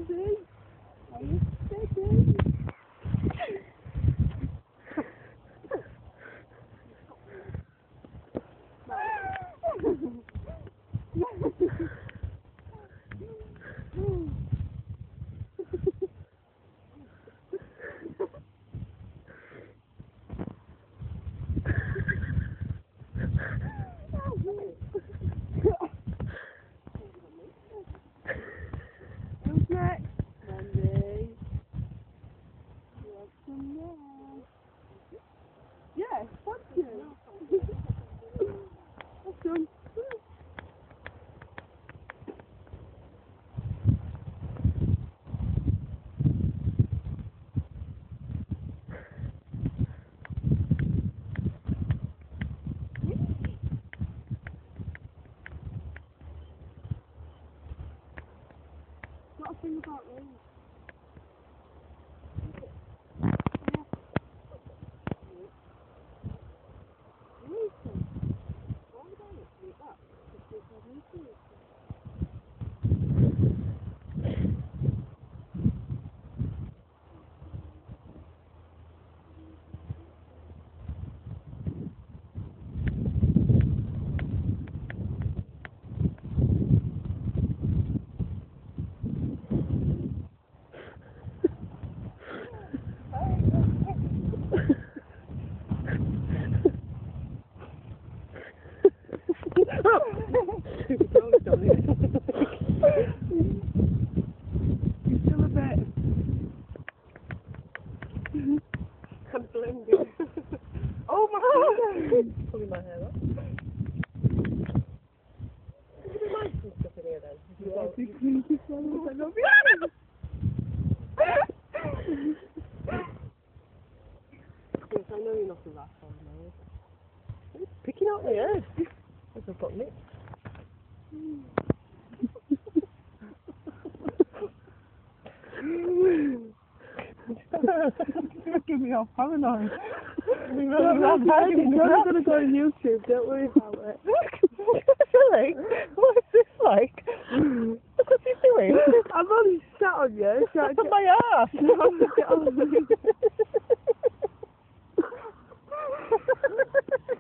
Mandy? Are you steady? Who's next? Mandy. You want some more? Yes, thank you. That's good. What a thing about me. You're still a bit. I'm blending. Oh my god! Pulling my hair up. Is it nice and stuff in here then? Yeah, I think we need to sell it. I love you. Yes, I know you're not a rat on now. It's picking out my head. There's a button it. You're giving me all paranoid. We're Don't gonna go on YouTube, don't worry about it. Silly? What is this like? Look what he's doing. I'm only sat on you. Look at my ass.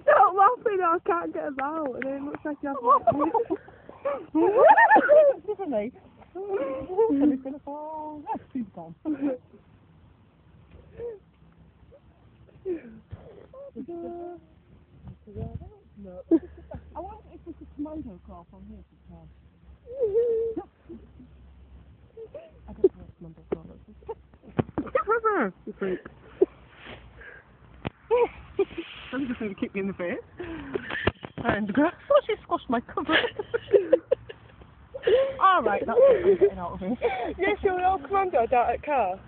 Stop laughing, I can't get about. And it looks like you have Isn't he? And he's going to fall. Yes, he's gone. No. I wonder if there's a tomato crop on here sometime. I don't know what number call it. You freak. I'm just going to kick me in the face. And the grass. Oh, she squashed my cover. Alright, that's what I'm getting out of here. Yes, you're all commando down at car.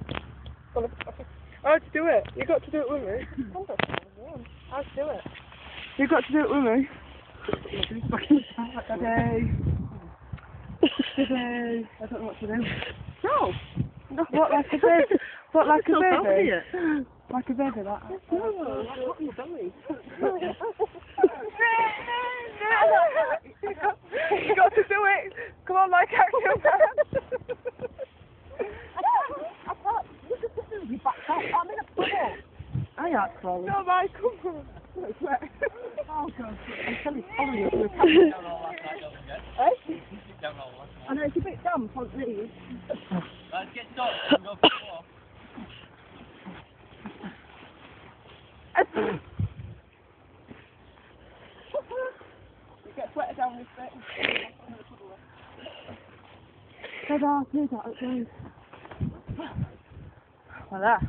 How'd you do it? You got to do it with me. How'd you do it? You got to do it with me. Today. Today. I don't know what to do. No. What, like a baby? What, like a baby? It. Like a baby, that. No, what in your belly? You got to do it. Come on, like action. I can't. You just be back up. I'm in a bubble. I ain't crawling. No, Mike, come on. Oh, God. I'm telling you, you're coming down all last night, don't forget. Down all last night. I know, it's a bit damp on these. Let's get started and go for a walk. You get sweated down this bit. Ta-da, here's that, it's nice. Like that.